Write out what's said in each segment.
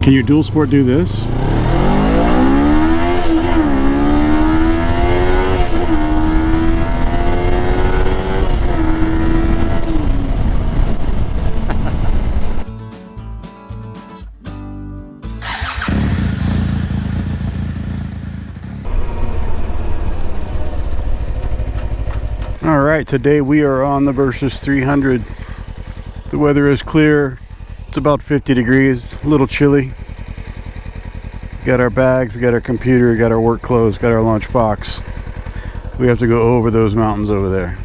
Can your dual sport do this? All right, today we are on the Versys 300. The weather is clear. It's about 50 degrees, a little chilly. We got our bags, we got our computer, we got our work clothes, got our lunch box. We have to go over those mountains over there.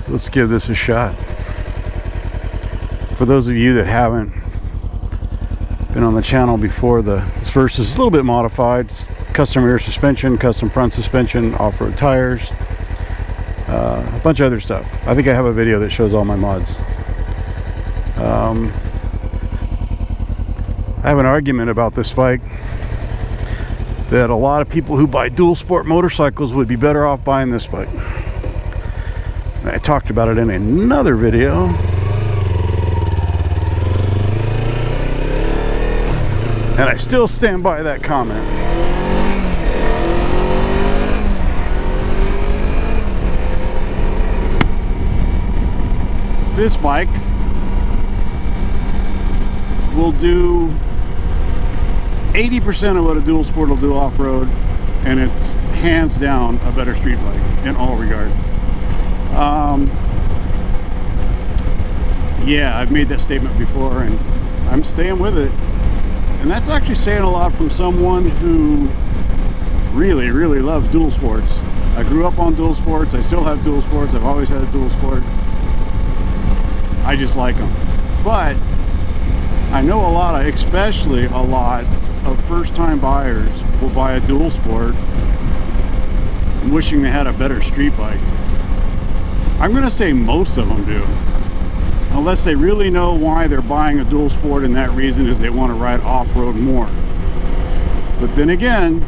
Let's give this a shot. For those of you that haven't been on the channel before, this Versys is a little bit modified. It's custom rear suspension, custom front suspension, off-road tires, a bunch of other stuff. I think I have a video that shows all my mods. I have an argument about this bike that a lot of people who buy dual sport motorcycles would be better off buying this bike. I talked about it in another video. And I still stand by that comment. This bike will do 80% of what a dual sport will do off-road, and it's hands down a better street bike in all regards. Yeah, I've made that statement before, and I'm staying with it. And that's actually saying a lot from someone who really, really loves dual sports. I grew up on dual sports. I still have dual sports. I've always had a dual sport. I just like them. But I know especially a lot of first-time buyers will buy a dual sport wishing they had a better street bike. I'm going to say most of them do. Unless they really know why they're buying a dual sport, and that reason is they want to ride off-road more. But then again,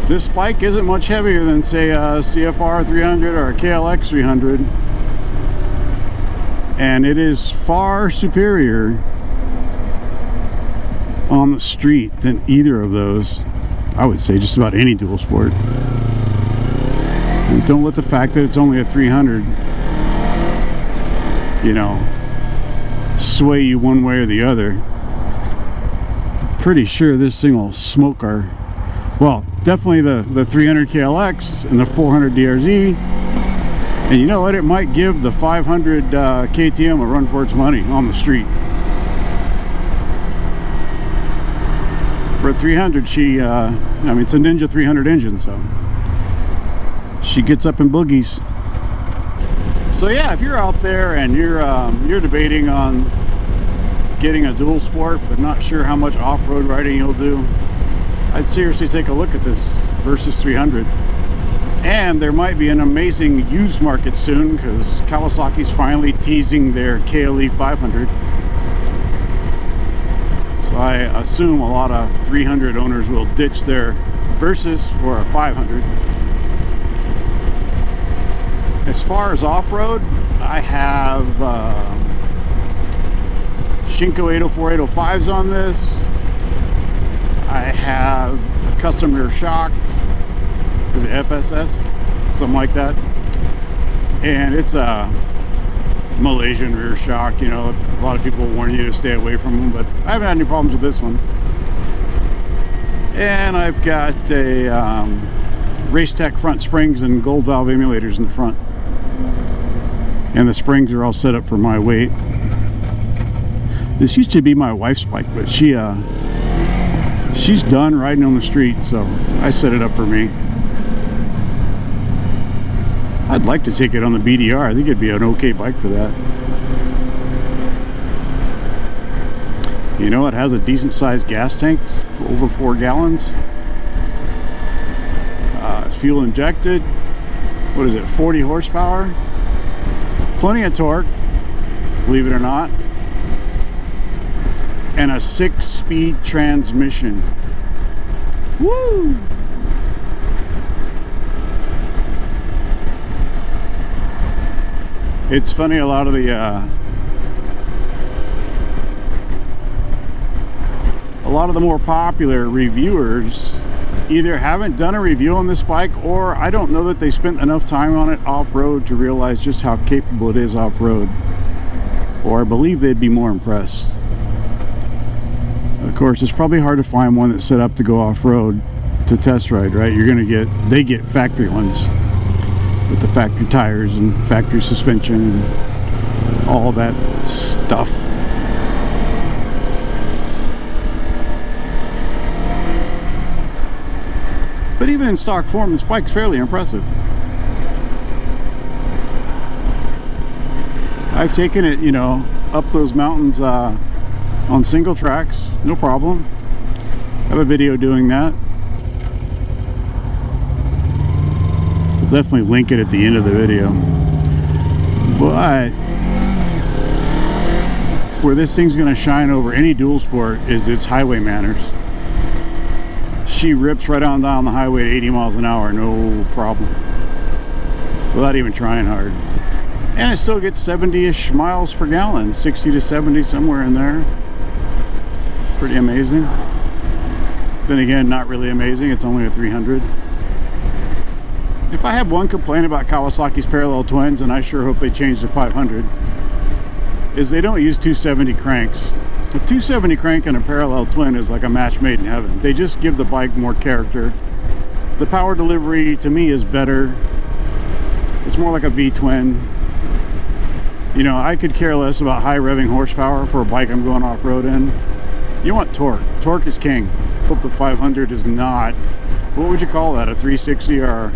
this bike isn't much heavier than, say, a CFR 300 or a KLX 300. And it is far superior on the street than either of those. I would say just about any dual sport. And don't let the fact that it's only a 300, you know, sway you one way or the other. Pretty sure this thing will smoke our, well, definitely the 300 KLX and the 400 DRZ. And you know what? It might give the 500 KTM a run for its money on the street. For a 300, she, I mean, it's a Ninja 300 engine, so she gets up in boogies. So yeah, if you're out there and you're debating on getting a dual sport, but not sure how much off-road riding you'll do, I'd seriously take a look at this Versys 300. And there might be an amazing used market soon, because Kawasaki's finally teasing their KLE 500. So I assume a lot of 300 owners will ditch their Versys for a 500. As far as off-road, I have Shinko 804 805s on this. I have a custom rear shock. Is it FSS? Something like that. And it's a Malaysian rear shock. You know, a lot of people warn you to stay away from them, but I haven't had any problems with this one. And I've got a Racetech front springs and gold valve emulators in the front. And the springs are all set up for my weight. This used to be my wife's bike, but she's done riding on the street, so I set it up for me. I'd like to take it on the BDR. I think it'd be an okay bike for that. You know, it has a decent sized gas tank, over 4 gallons. It's fuel injected. What is it, 40 horsepower? Plenty of torque, believe it or not. And a 6-speed transmission. Woo! It's funny, a lot of the a lot of the more popular reviewers either haven't done a review on this bike, or I don't know that they spent enough time on it off-road to realize just how capable it is off-road, or I believe they'd be more impressed. Of course, it's probably hard to find one that's set up to go off-road to test ride, right? They get factory ones with the factory tires and factory suspension and all that stuff. But even in stock form, this bike's fairly impressive. I've taken it, you know, up those mountains on single tracks, no problem. I have a video doing that. We'll definitely link it at the end of the video. But where this thing's going to shine over any dual sport is its highway manners. She rips right on down the highway at 80 miles an hour, no problem, without even trying hard. And it still gets 70-ish miles per gallon, 60 to 70, somewhere in there. Pretty amazing. Then again, not really amazing, it's only a 300. If I have one complaint about Kawasaki's parallel twins, and I sure hope they change to 500, is they don't use 270 cranks. A 270 crank and a parallel twin is like a match made in heaven. They just give the bike more character. The power delivery to me is better. It's more like a V-twin. You know, I could care less about high revving horsepower for a bike I'm going off-road in. You want torque. Torque is king. Hope the 500 is not. What would you call that? A 360 or...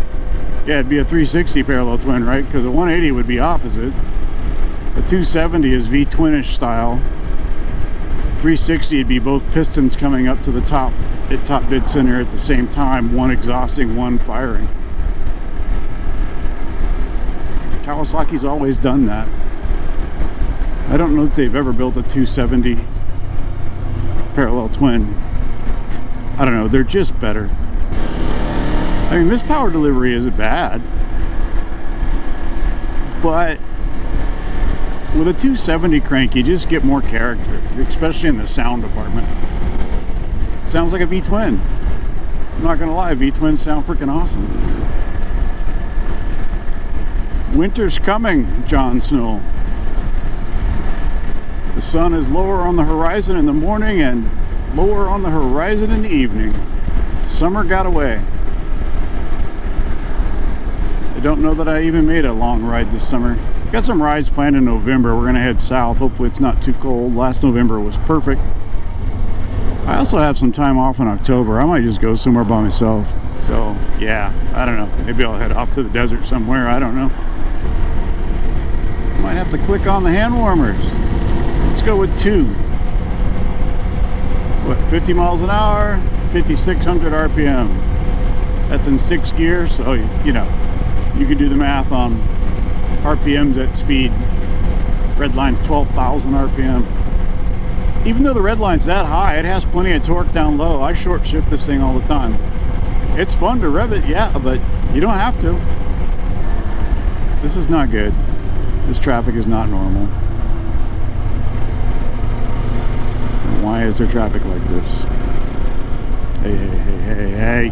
Yeah, it'd be a 360 parallel twin, right? Because a 180 would be opposite. A 270 is V-twinish style. 360 would be both pistons coming up to the top at top dead center at the same time, one exhausting, one firing. Kawasaki's always done that. I don't know if they've ever built a 270 parallel twin. I don't know, they're just better. I mean, this power delivery isn't bad, but with a 270 crank, you just get more character, especially in the sound department. Sounds like a V-twin. I'm not gonna lie, V-twins sound freaking awesome. Winter's coming, Jon Snow. The sun is lower on the horizon in the morning and lower on the horizon in the evening. Summer got away. I don't know that I even made a long ride this summer. Got some rides planned in November. We're gonna head south. Hopefully it's not too cold. Last November was perfect. I also have some time off in October. I might just go somewhere by myself. So yeah, I don't know. Maybe I'll head off to the desert somewhere. I don't know. Might have to click on the hand warmers. Let's go with 2. What, 50 miles an hour, 5,600 RPM. That's in 6 gears. So you know, you can do the math on RPMs at speed. Red line's 12,000 RPM. Even though the red line's that high, it has plenty of torque down low. I short shift this thing all the time. It's fun to rev it, yeah, but you don't have to. This is not good. This traffic is not normal. Why is there traffic like this? Hey, hey, hey, hey, hey.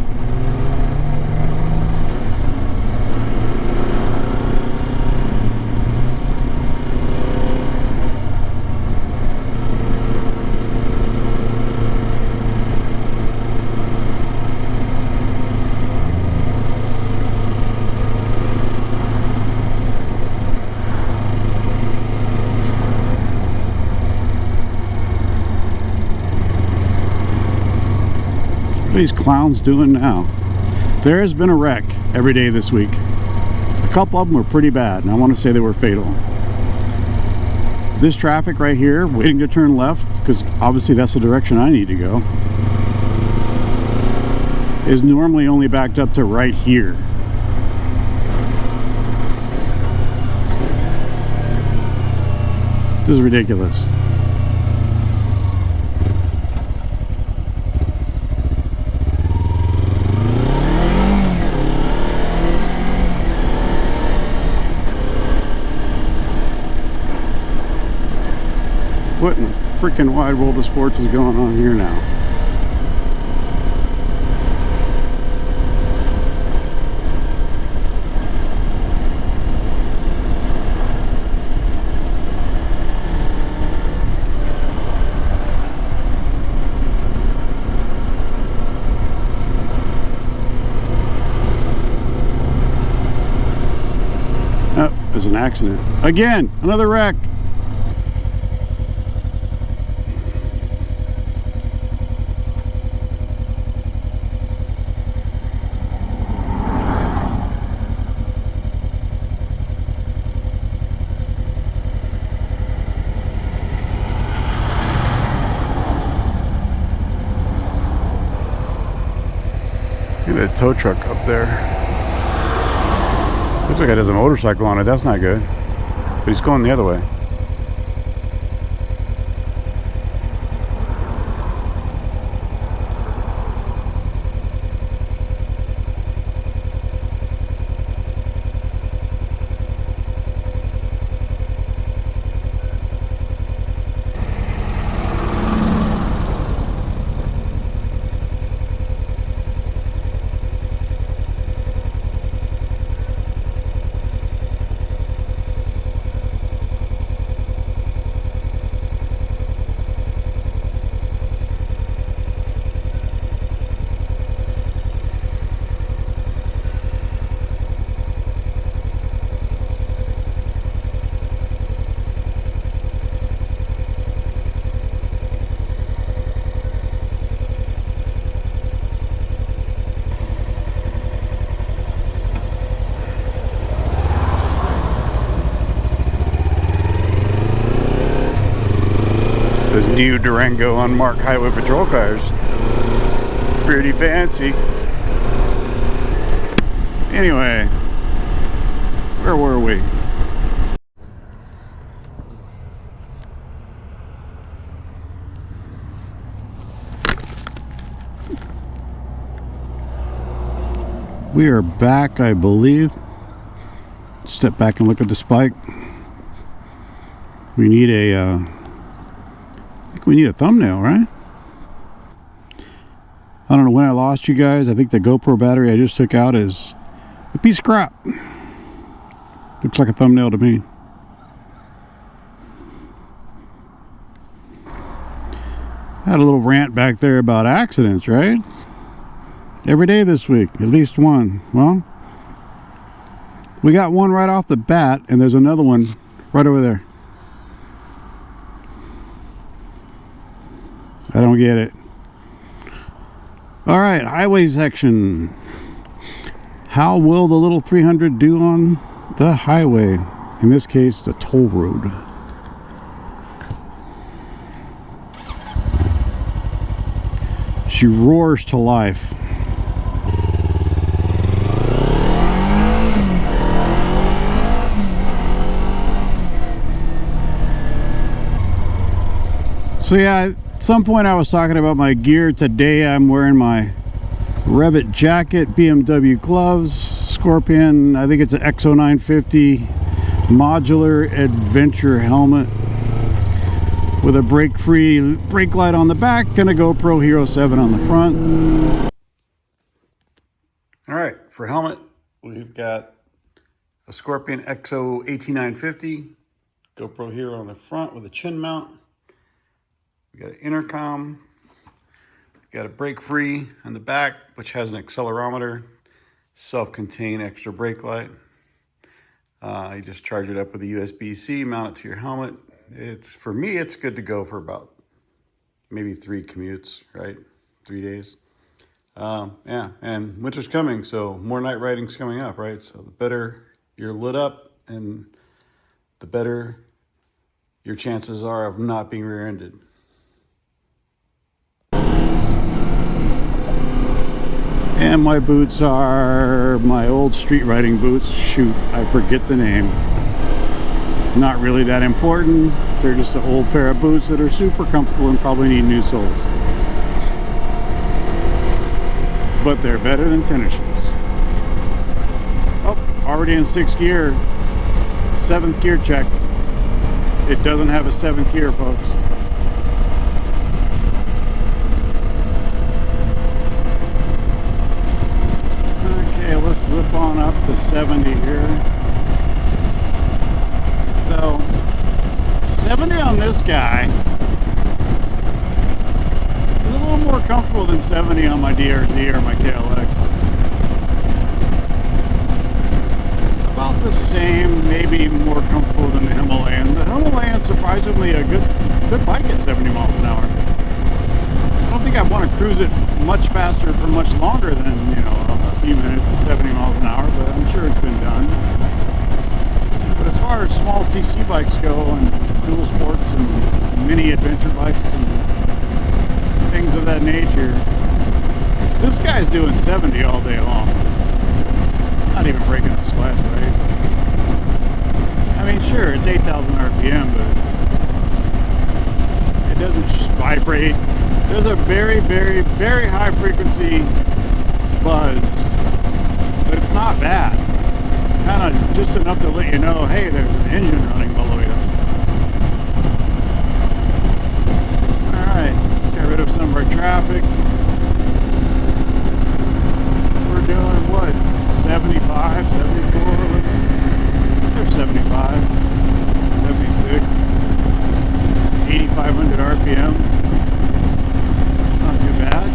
What are these clowns doing now? There has been a wreck every day this week. A couple of them were pretty bad, and I want to say they were fatal. This traffic right here, waiting to turn left, because obviously that's the direction I need to go, is normally only backed up to right here. This is ridiculous. What in the freaking wide world of sports is going on here now? accident. Again, another wreck. Look at that tow truck up there. Looks like it has a motorcycle on it. That's not good. But he's going the other way. Those new Durango unmarked highway patrol cars. Pretty fancy. Anyway, where were we? We are back, I believe. Step back and look at the spike. We need a I think we need a thumbnail, right? I don't know when I lost you guys. I think the GoPro battery I just took out is a piece of crap. Looks like a thumbnail to me. Had a little rant back there about accidents, right? Every day this week, at least one. Well, we got one right off the bat, and there's another one right over there. I don't get it. All right, highway section. How will the little 300 do on the highway? In this case, the toll road. She roars to life. So yeah, at some point I was talking about my gear. Today I'm wearing my Revit jacket, BMW gloves, Scorpion, I think it's an XO950 modular adventure helmet with a brake-free brake light on the back and a GoPro Hero 7 on the front. All right, for helmet, we've got a Scorpion XO 18950, GoPro Hero on the front with a chin mount. We got an intercom, got a brake-free on the back, which has an accelerometer, self-contained extra brake light. You just charge it up with a USB-C, mount it to your helmet. For me, it's good to go for about maybe 3 commutes, right? 3 days. Yeah, and winter's coming, so more night riding's coming up, right? So the better you're lit up, and the better your chances are of not being rear-ended. And my boots are my old street riding boots. Shoot, I forget the name. Not really that important. They're just an old pair of boots that are super comfortable and probably need new soles. But they're better than tennis shoes. Oh, already in 6th gear. 7th gear check. It doesn't have a 7th gear, folks. Let's zip on up to 70 here. So 70 on this guy is a little more comfortable than 70 on my DRZ or my KLX. About the same, maybe more comfortable than the Himalayan. The Himalayan surprisingly a good bike at 70 miles an hour. I don't think I'd want to cruise it much faster for much longer than, you know, a few minutes at 70 miles an hour, but I'm sure it's been done. But as far as small CC bikes go, and dual sports and mini adventure bikes and things of that nature, this guy's doing 70 all day long. Not even breaking a sweat, right? I mean, sure, it's 8,000 RPM, but it doesn't just vibrate. There's a very, very, very high frequency buzz, but it's not bad. Kind of just enough to let you know, hey, there's an engine running below you. Alright, got rid of some of our traffic. We're doing what? 75, 74, there's 75, 76, 8,500 RPM. Not too bad.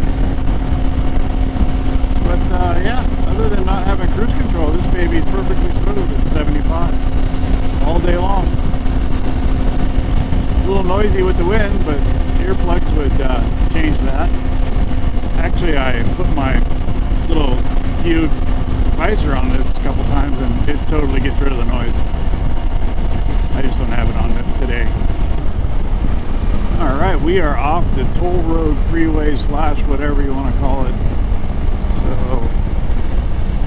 But yeah, other than not having cruise control, this baby is perfectly smooth at 75 all day long. A little noisy with the wind, but earplugs would change that. Actually, I put my little huge visor on this a couple times and it totally gets rid of the noise. I just don't have it on it today. Alright, we are off the toll road freeway slash whatever you want to call it. So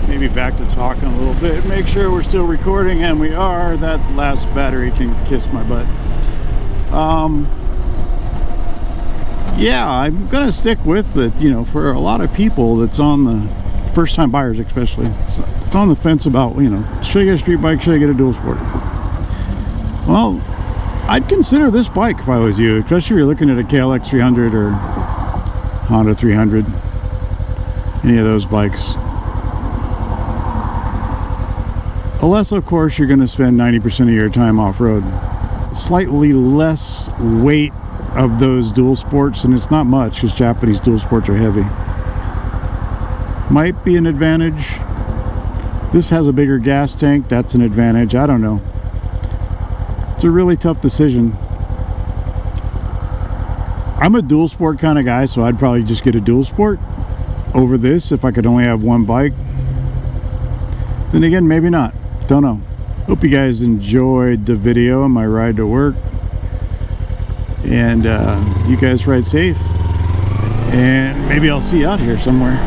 maybe back to talking a little bit. Make sure we're still recording, and we are. That last battery can kiss my butt. Yeah, I'm gonna stick with it, you know, for a lot of people that's on the first time buyers especially, it's on the fence about, you know, should I get a street bike, should I get a dual sport? Well, I'd consider this bike if I was you, especially if you're looking at a KLX 300 or Honda 300, any of those bikes. Unless, of course, you're going to spend 90% of your time off-road. Slightly less weight of those dual sports, and it's not much because Japanese dual sports are heavy. Might be an advantage. This has a bigger gas tank, that's an advantage. I don't know. It's a really tough decision. I'm a dual sport kind of guy, so I'd probably just get a dual sport over this if I could only have one bike. Then again, maybe not. Don't know. Hope you guys enjoyed the video on my ride to work. And you guys ride safe. And maybe I'll see you out here somewhere.